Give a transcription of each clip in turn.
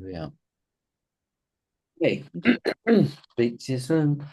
we are. Okay. Speak to you soon.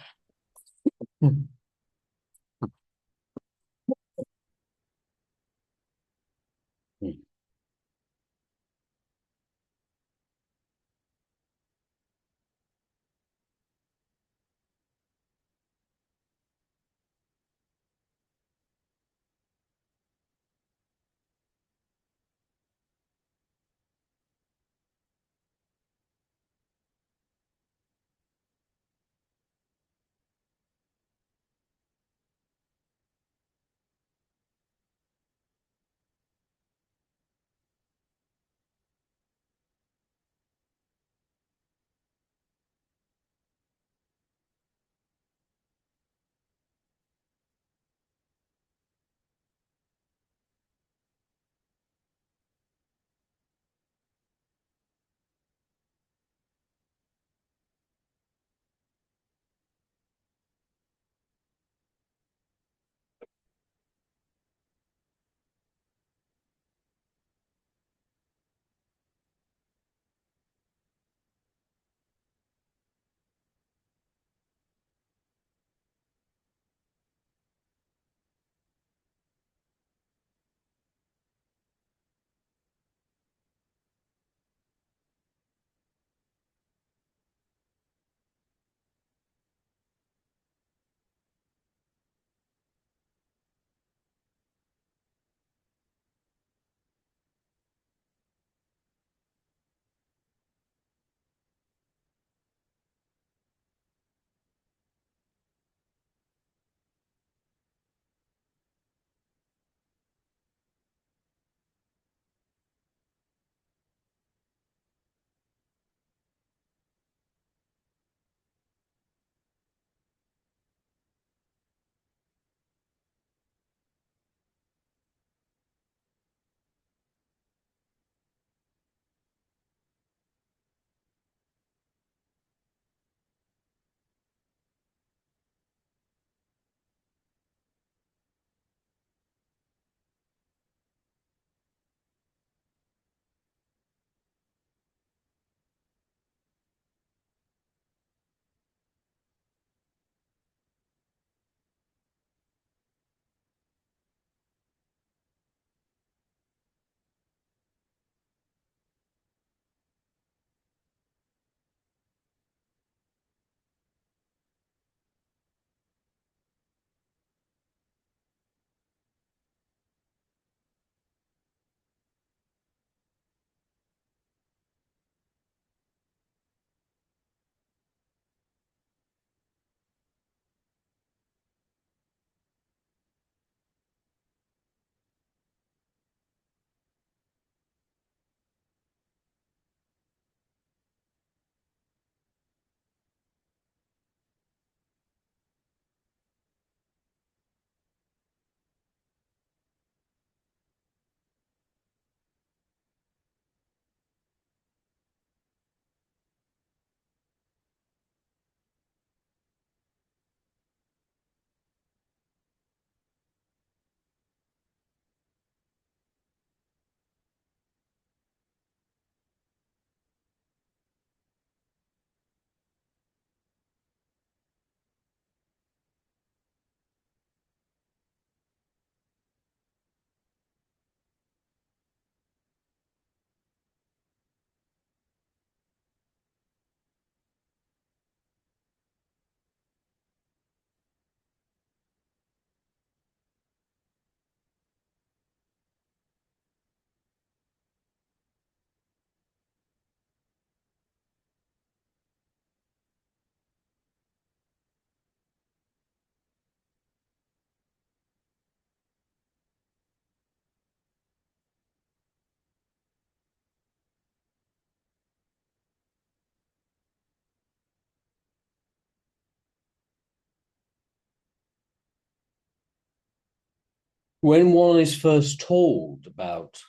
When one is first told about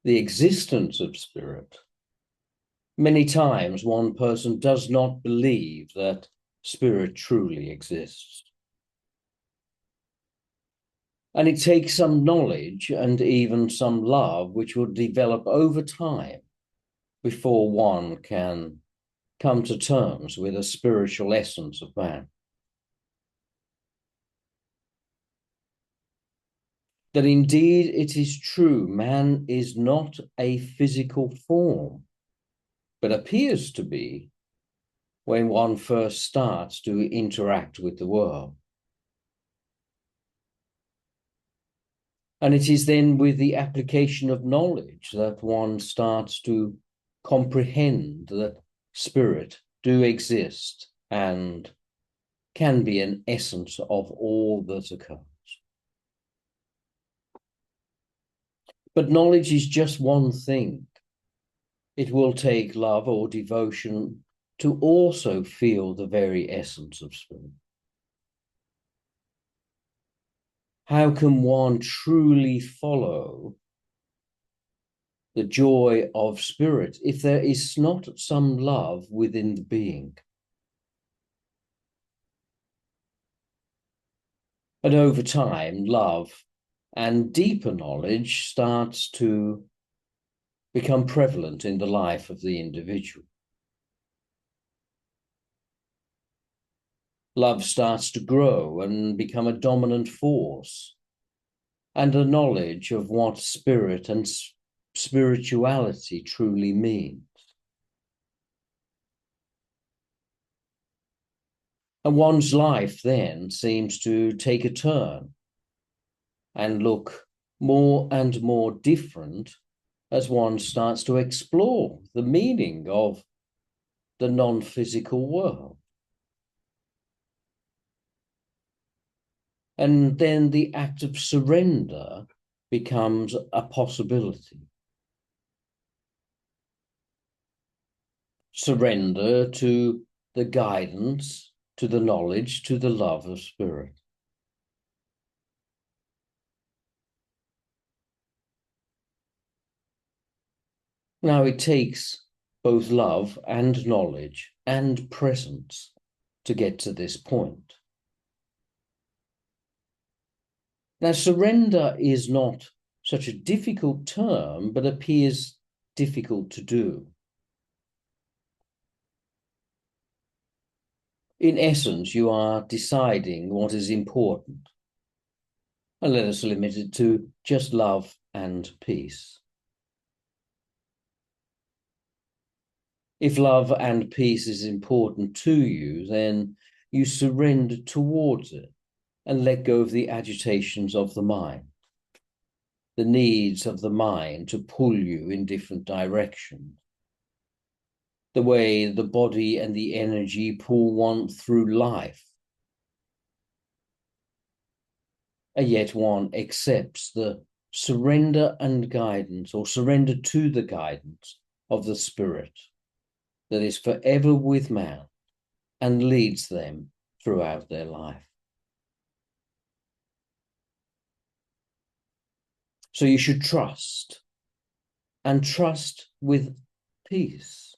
the existence of spirit, many times one person does not believe that spirit truly exists. And it takes some knowledge and even some love, which will develop over time before one can come to terms with the spiritual essence of man. That indeed it is true, man is not a physical form, but appears to be when one first starts to interact with the world. And it is then with the application of knowledge that one starts to comprehend that spirit do exist and can be an essence of all that occurs. But knowledge is just one thing. It will take love or devotion to also feel the very essence of spirit. How can one truly follow the joy of spirit if there is not some love within the being? And over time, love and deeper knowledge starts to become prevalent in the life of the individual. Love starts to grow and become a dominant force, and a knowledge of what spirit and spirituality truly means. And one's life then seems to take a turn and look more and more different as one starts to explore the meaning of the non-physical world. And then the act of surrender becomes a possibility. Surrender to the guidance, to the knowledge, to the love of spirit. Now it takes both love and knowledge and presence to get to this point. Now, surrender is not such a difficult term, but appears difficult to do. In essence, you are deciding what is important. And let us limit it to just love and peace. If love and peace is important to you, then you surrender towards it and let go of the agitations of the mind, the needs of the mind to pull you in different directions, the way the body and the energy pull one through life. And yet one accepts the surrender and guidance, or surrender to the guidance of the spirit that is forever with man and leads them throughout their life. So you should trust, and trust with peace,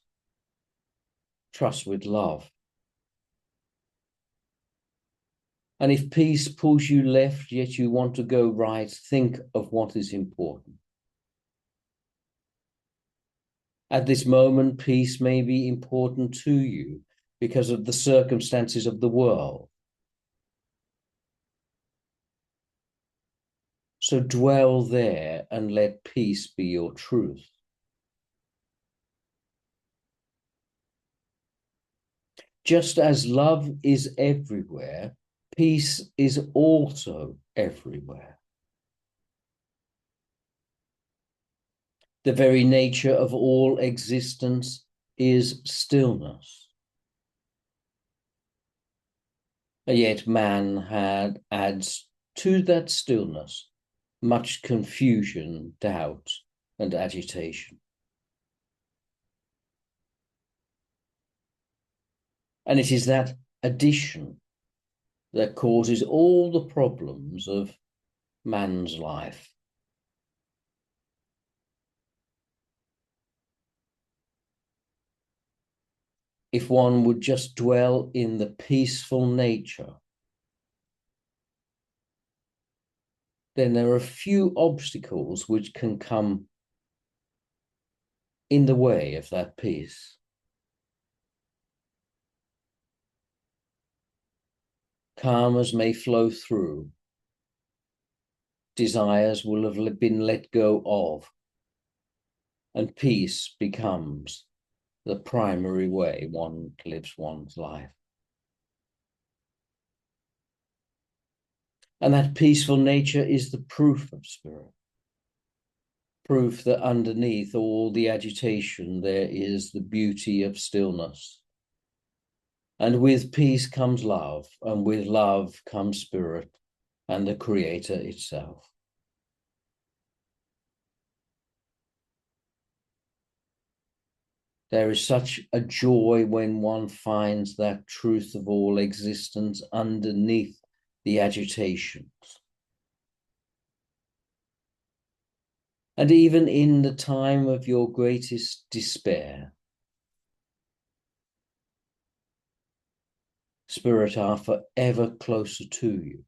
trust with love. And if peace pulls you left, yet you want to go right, think of what is important. At this moment, peace may be important to you because of the circumstances of the world. So dwell there and let peace be your truth. Just as love is everywhere, peace is also everywhere. The very nature of all existence is stillness. And yet man adds to that stillness much confusion, doubt, and agitation. And it is that addition that causes all the problems of man's life. If one would just dwell in the peaceful nature, then there are few obstacles which can come in the way of that peace. Karmas may flow through. Desires will have been let go of, and peace becomes the primary way one lives one's life. And that peaceful nature is the proof of spirit. Proof that underneath all the agitation, there is the beauty of stillness. And with peace comes love, and with love comes spirit and the Creator itself. There is such a joy when one finds that truth of all existence underneath the agitations. And even in the time of your greatest despair, Spirit are forever closer to you,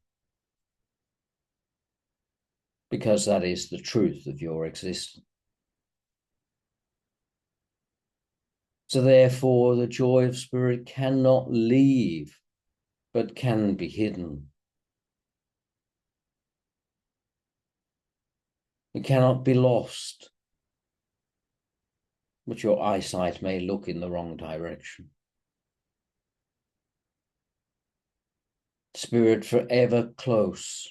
because that is the truth of your existence. So therefore, the joy of Spirit cannot leave, but can be hidden. It cannot be lost, but your eyesight may look in the wrong direction. Spirit forever close,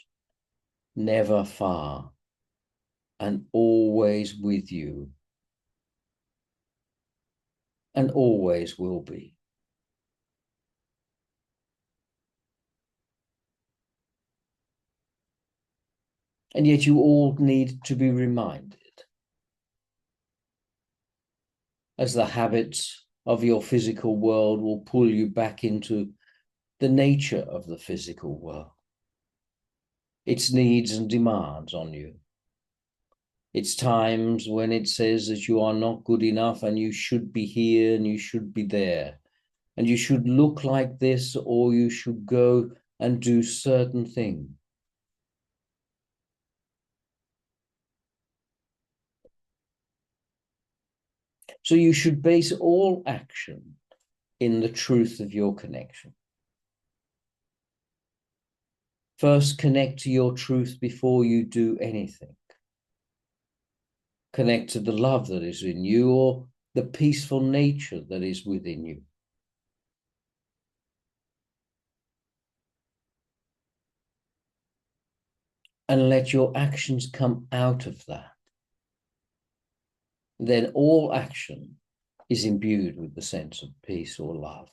never far, and always with you, and always will be. And yet you all need to be reminded, as the habits of your physical world will pull you back into the nature of the physical world, its needs and demands on you. It's times when it says that you are not good enough and you should be here and you should be there, and you should look like this, or you should go and do certain things. So you should base all action in the truth of your connection. First, connect to your truth before you do anything. Connect to the love that is in you, or the peaceful nature that is within you. And let your actions come out of that. Then all action is imbued with the sense of peace or love.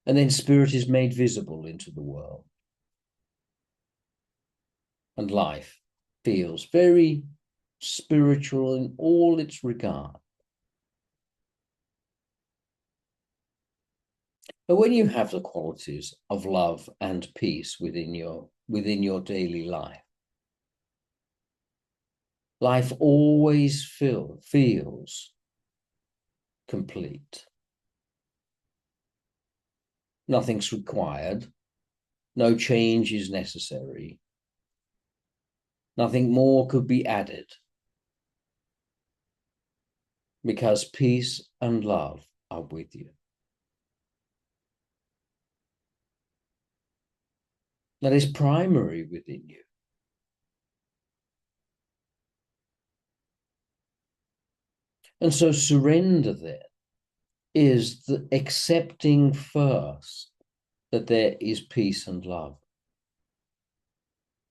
And then spirit is made visible into the world. And life feels very spiritual in all its regard. But when you have the qualities of love and peace within your daily life, life always feels complete. Nothing's required. No change is necessary. Nothing more could be added, because peace and love are with you. That is primary within you. And so surrender then is the accepting first that there is peace and love,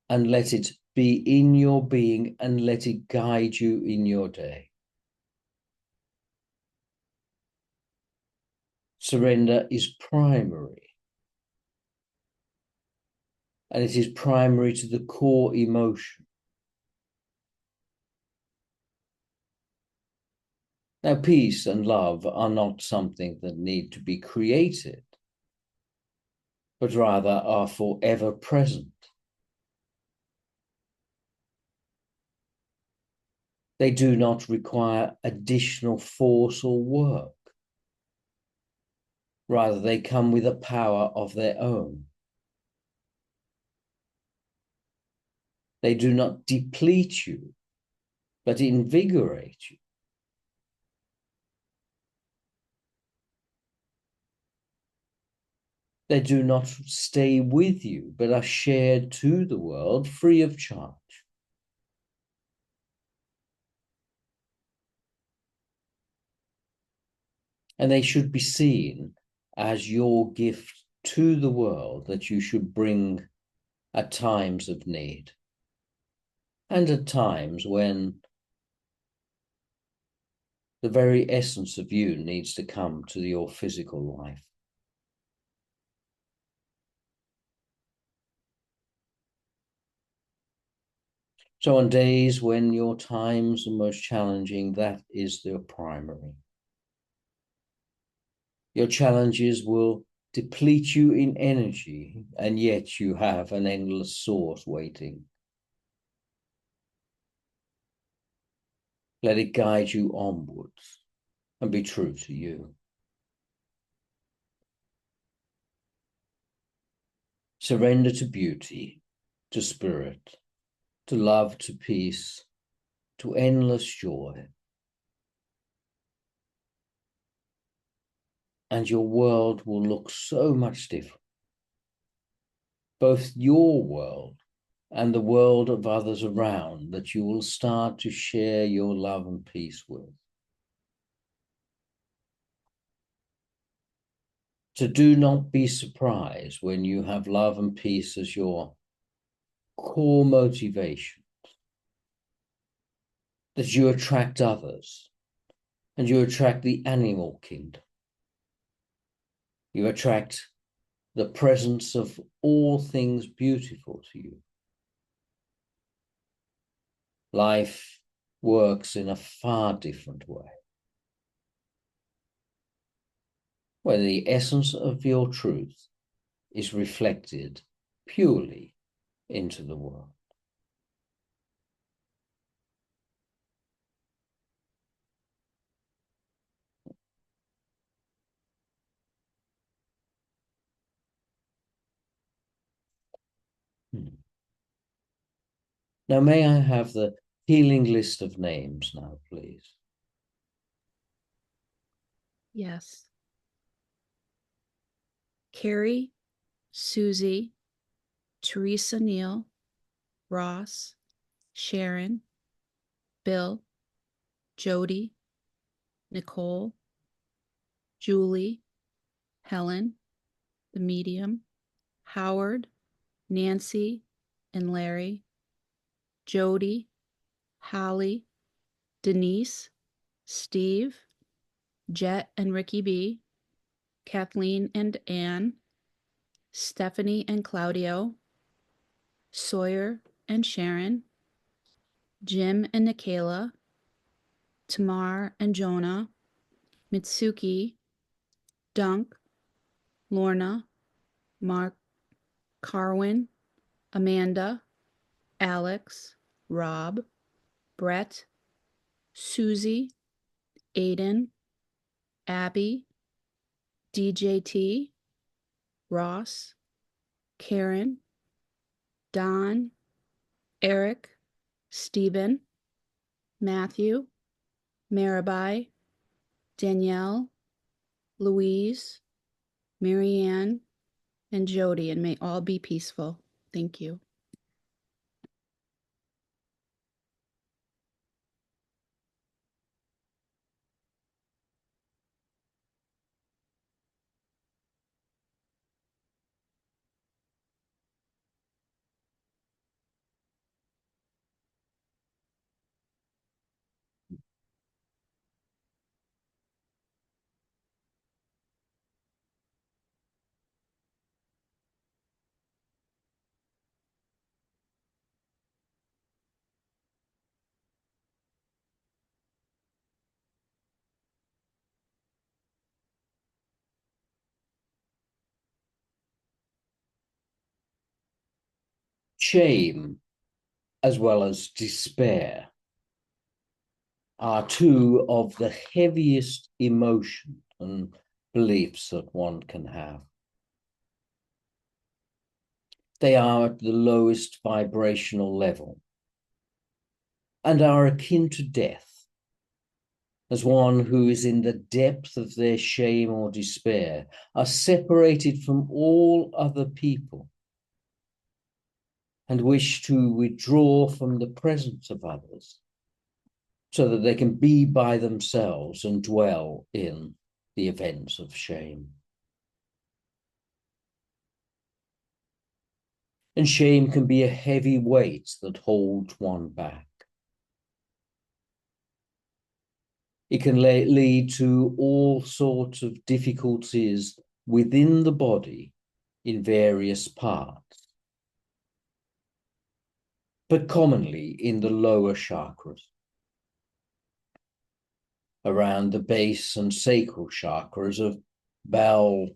and let it be in your being and let it guide you in your day. Surrender is primary, and it is primary to the core emotion. Now, peace and love are not something that need to be created, but rather are forever present. They do not require additional force or work. Rather, they come with a power of their own. They do not deplete you, but invigorate you. They do not stay with you, but are shared to the world free of charge. And they should be seen as your gift to the world that you should bring at times of need and at times when the very essence of you needs to come to your physical life. So on days when your times are most challenging, that is the primary. Your challenges will deplete you in energy, and yet you have an endless source waiting. Let it guide you onwards and be true to you. Surrender to beauty, to spirit, to love, to peace, to endless joy. And your world will look so much different. Both your world and the world of others around that you will start to share your love and peace with. So do not be surprised when you have love and peace as your core motivation, that you attract others and you attract the animal kingdom. You attract the presence of all things beautiful to you. Life works in a far different way, where the essence of your truth is reflected purely into the world. Now, may I have the healing list of names now, please? Yes. Carrie, Susie, Teresa Neal, Ross, Sharon, Bill, Jody, Nicole, Julie, Helen, the medium, Howard, Nancy, and Larry, Jody, Holly, Denise, Steve, Jet and Ricky B, Kathleen and Ann, Stephanie and Claudio, Sawyer and Sharon, Jim and Nikayla, Tamar and Jonah, Mitsuki, Dunk, Lorna, Mark, Carwin, Amanda, Alex, Rob, Brett, Susie, Aiden, Abby, DJT, Ross, Karen, Don, Eric, Stephen, Matthew, Mirabai, Danielle, Louise, Marianne, and Jody, and may all be peaceful. Thank you. Shame, as well as despair, are two of the heaviest emotions and beliefs that one can have. They are at the lowest vibrational level. and are akin to death, as one who is in the depth of their shame or despair, are separated from all other people and wish to withdraw from the presence of others so that they can be by themselves and dwell in the events of shame. And shame can be a heavy weight that holds one back. It can lead to all sorts of difficulties within the body in various parts, but commonly in the lower chakras, around the base and sacral chakras of bowel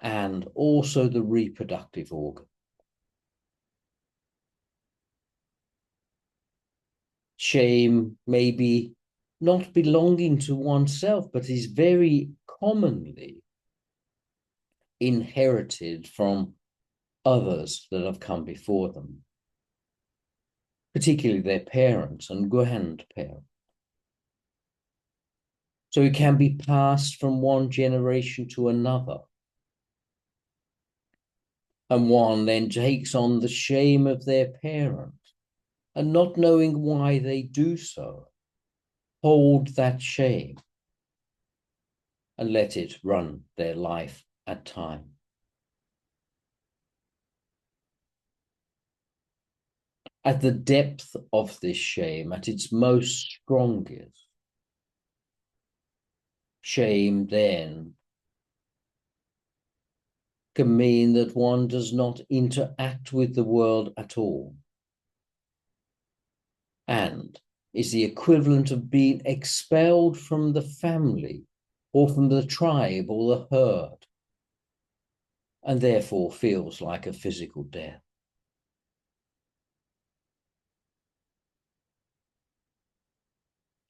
and also the reproductive organ. Shame may be not belonging to oneself, but is very commonly inherited from others that have come before them, particularly their parents and grandparents. So it can be passed from one generation to another. And one then takes on the shame of their parents, and not knowing why they do so, hold that shame and let it run their life at times. At the depth of this shame, at its most strongest, shame then can mean that one does not interact with the world at all, and is the equivalent of being expelled from the family or from the tribe or the herd, and therefore feels like a physical death.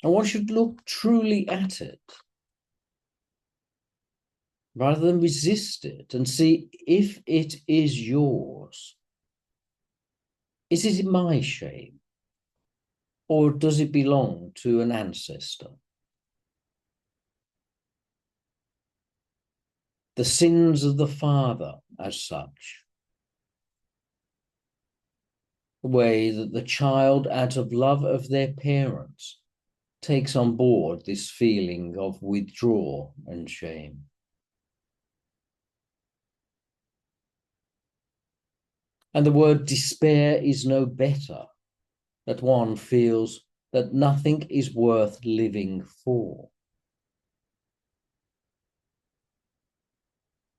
And one should look truly at it, rather than resist it, and see if it is yours. Is it my shame? Or does it belong to an ancestor? The sins of the father, as such, the way that the child, out of love of their parents, takes on board this feeling of withdrawal and shame. And the word despair is no better, that one feels that nothing is worth living for.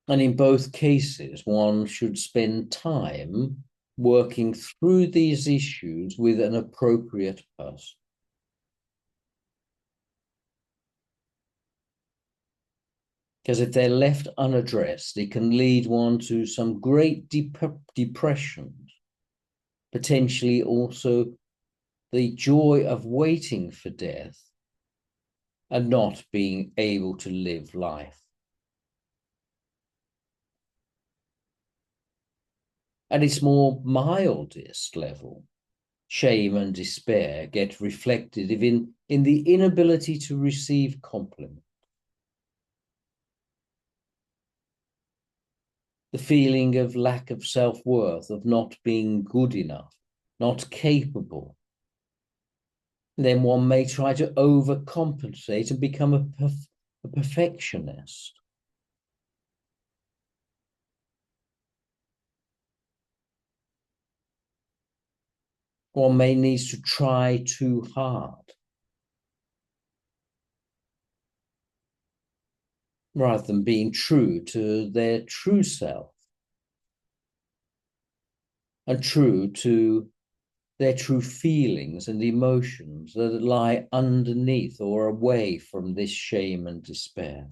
And in both cases, one should spend time working through these issues with an appropriate person. Because if they're left unaddressed, it can lead one to some great depressions, potentially also the joy of waiting for death and not being able to live life. At its more mildest level, shame and despair get reflected in the inability to receive compliment, the feeling of lack of self-worth, of not being good enough, not capable. Then one may try to overcompensate and become a perfectionist. One may need to try too hard, rather than being true to their true self and true to their true feelings and emotions that lie underneath or away from this shame and despair.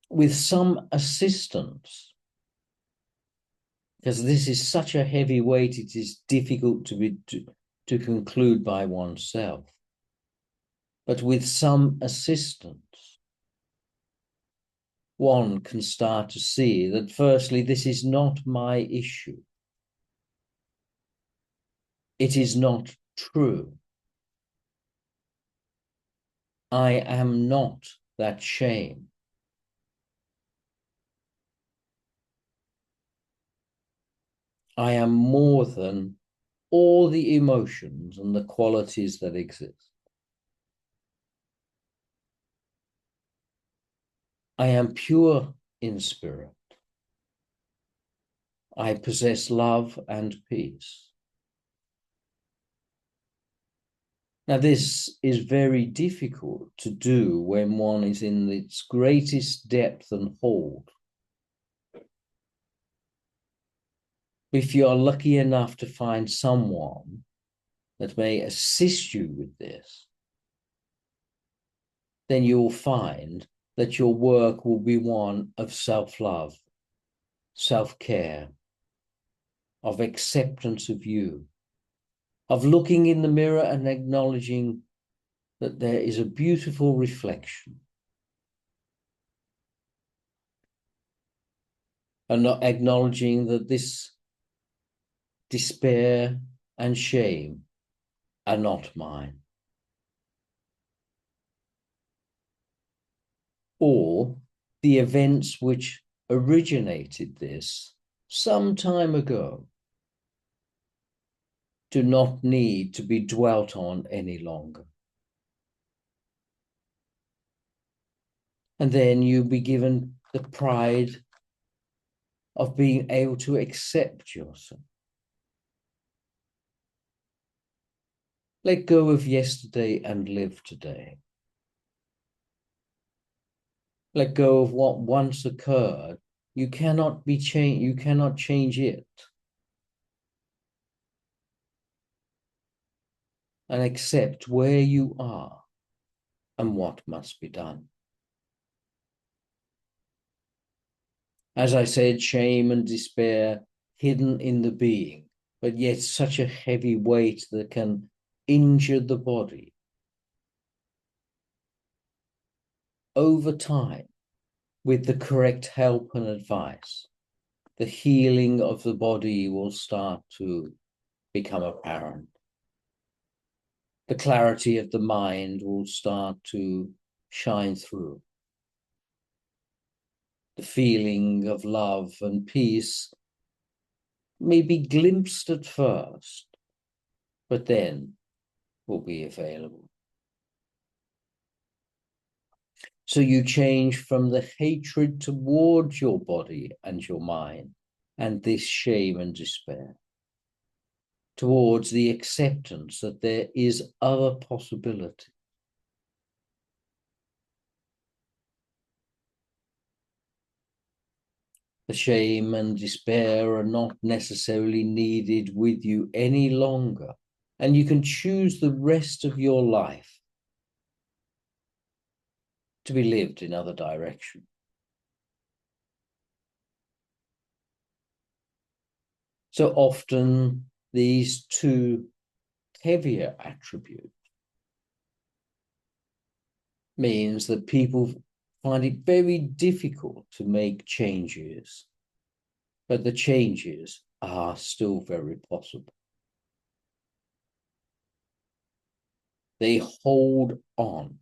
With some assistance, because this is such a heavy weight, it is difficult to conclude by oneself. But with some assistance, one can start to see that firstly, this is not my issue. It is not true. I am not that shame. I am more than all the emotions and the qualities that exist. I am pure in spirit. I possess love and peace. Now, this is very difficult to do when one is in its greatest depth and hold. If you are lucky enough to find someone that may assist you with this, then you'll find that your work will be one of self-love, self-care, of acceptance of you, of looking in the mirror and acknowledging that there is a beautiful reflection, and not acknowledging that this despair and shame are not mine. Or the events which originated this some time ago do not need to be dwelt on any longer. And then you'll be given the pride of being able to accept yourself. Let go of yesterday and live today. Let go of what once occurred. You cannot be changed. You cannot change it. And accept where you are and what must be done. As I said, shame and despair hidden in the being, but yet such a heavy weight that can injure the body. Over time, with the correct help and advice, the healing of the body will start to become apparent. The clarity of the mind will start to shine through. The feeling of love and peace may be glimpsed at first, but then will be available. So you change from the hatred towards your body and your mind and this shame and despair towards the acceptance that there is other possibility. The shame and despair are not necessarily needed with you any longer, and you can choose the rest of your life to be lived in other direction. So often these two heavier attributes means that people find it very difficult to make changes, but the changes are still very possible. They hold on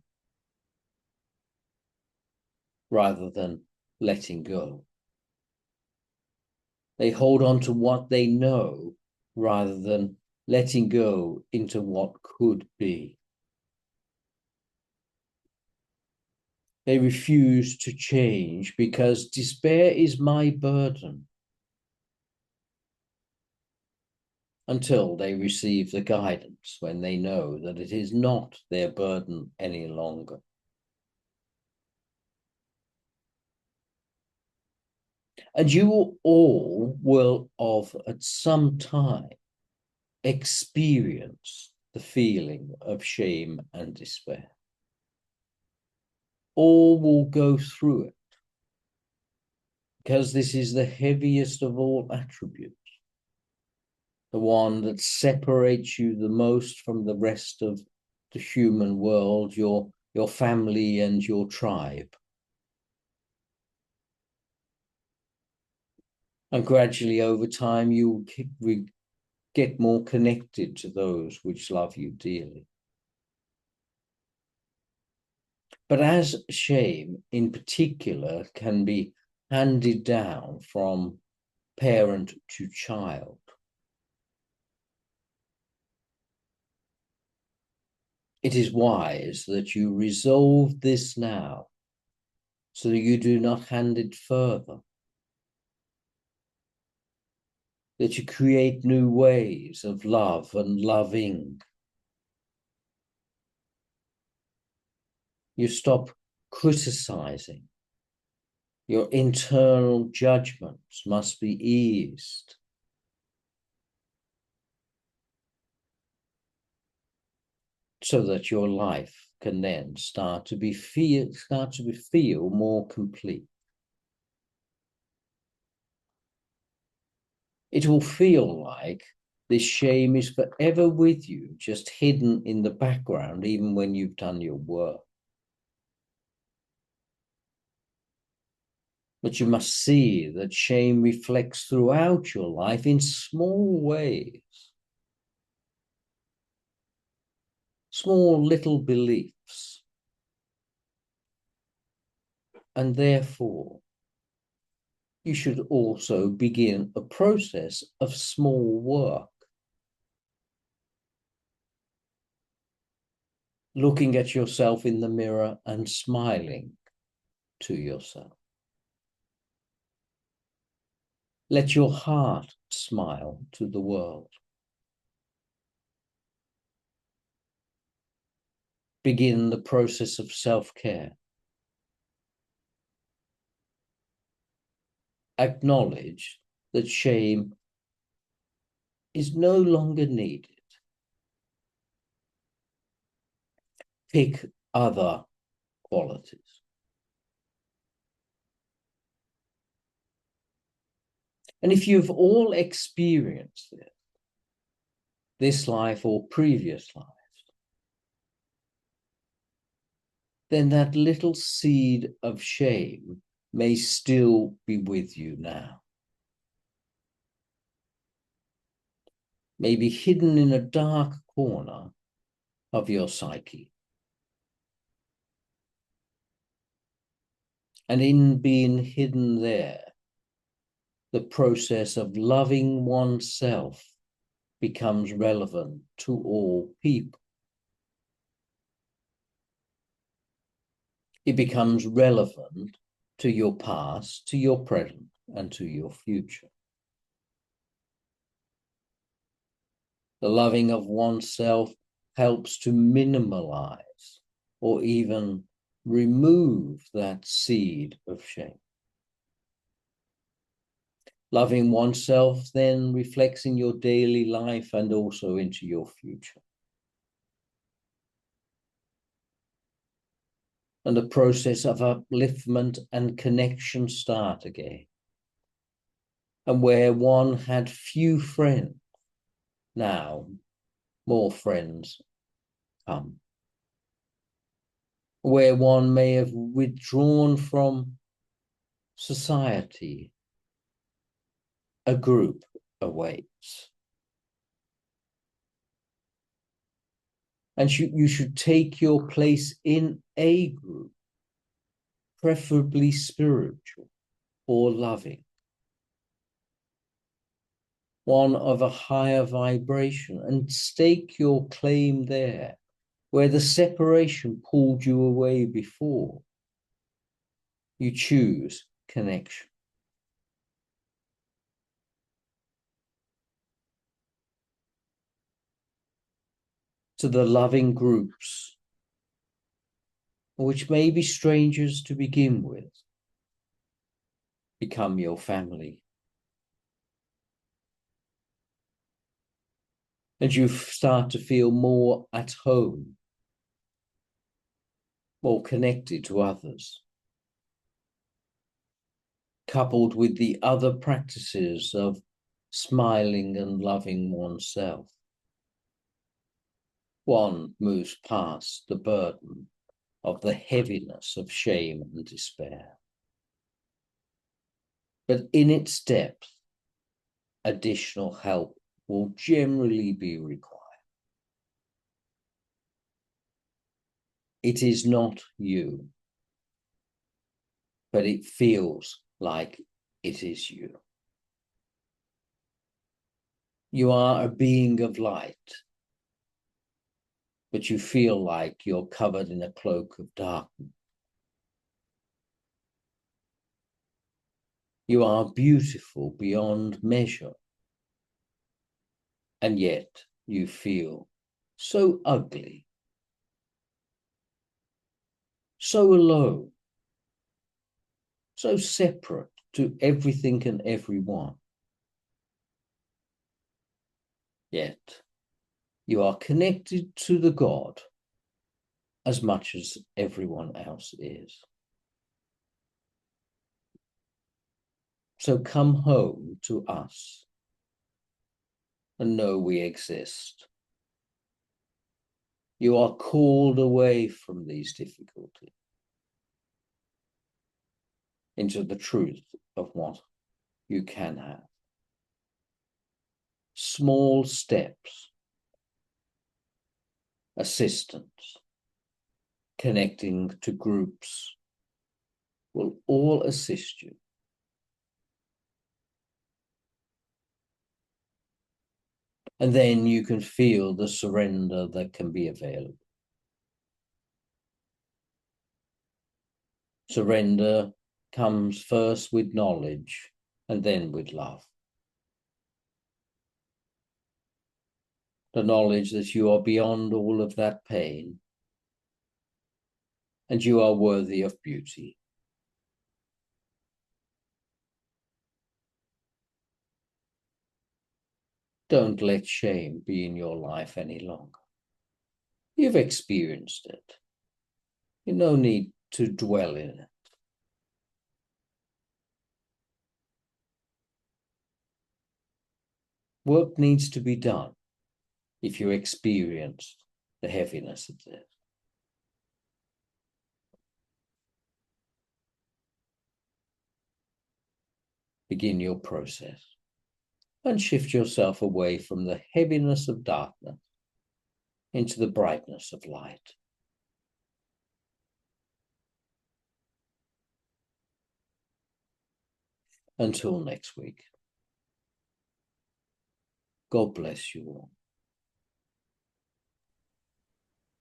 rather than letting go. They hold on to what they know rather than letting go into what could be. They refuse to change because despair is my burden, until they receive the guidance when they know that it is not their burden any longer. And you all will at some time experience the feeling of shame and despair. All will go through it, because this is the heaviest of all attributes, the one that separates you the most from the rest of the human world, your family and your tribe. And gradually over time, you will get more connected to those which love you dearly. But as shame in particular can be handed down from parent to child, it is wise that you resolve this now so that you do not hand it further, that you create new ways of love and loving. You stop criticizing. Your internal judgments must be eased. So that your life can then start to feel more complete. It will feel like this shame is forever with you, just hidden in the background, even when you've done your work. But you must see that shame reflects throughout your life in small ways, small little beliefs. And therefore, you should also begin a process of small work. Looking at yourself in the mirror and smiling to yourself. Let your heart smile to the world. Begin the process of self-care. Acknowledge that shame is no longer needed. Pick other qualities. And if you've all experienced it, this life or previous life, then that little seed of shame may still be with you now. May be hidden in a dark corner of your psyche. And in being hidden there, the process of loving oneself becomes relevant to all people. It becomes relevant to your past, to your present, and to your future. The loving of oneself helps to minimalize or even remove that seed of shame. Loving oneself then reflects in your daily life and also into your future. And the process of upliftment and connection start again. And where one had few friends, now more friends come. Where one may have withdrawn from society, a group awaits. And you should take your place in a group, preferably spiritual or loving. One of a higher vibration, and stake your claim there, where the separation pulled you away before. You choose connection. To the loving groups, which may be strangers to begin with, become your family. And you start to feel more at home, more connected to others, coupled with the other practices of smiling and loving oneself. One moves past the burden of the heaviness of shame and despair. But in its depth, additional help will generally be required. It is not you, but it feels like it is you. You are a being of light, but you feel like you're covered in a cloak of darkness. You are beautiful beyond measure, and yet you feel so ugly, so alone, so separate to everything and everyone. Yet you are connected to the God as much as everyone else is. So come home to us and know we exist. You are called away from these difficulties into the truth of what you can have. Small steps, assistance, connecting to groups will all assist you. And then you can feel the surrender that can be available. Surrender comes first with knowledge and then with love. The knowledge that you are beyond all of that pain and you are worthy of beauty. Don't let shame be in your life any longer. You've experienced it. You no need to dwell in it. Work needs to be done if you experience the heaviness of this. Begin your process and shift yourself away from the heaviness of darkness into the brightness of light. Until next week, God bless you all.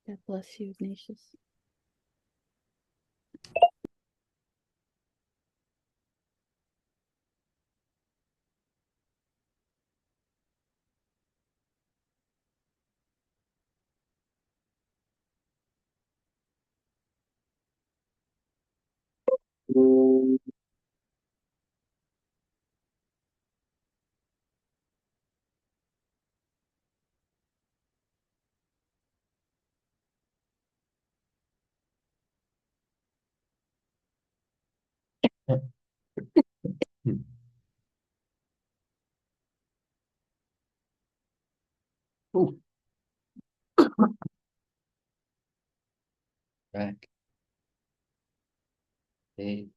God bless you, Ignatius. Ooh. Back. Hey.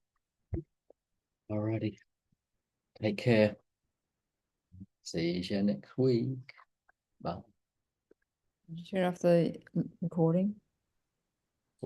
Alrighty. Take care. See you next week. Bye. Did you turn off the recording?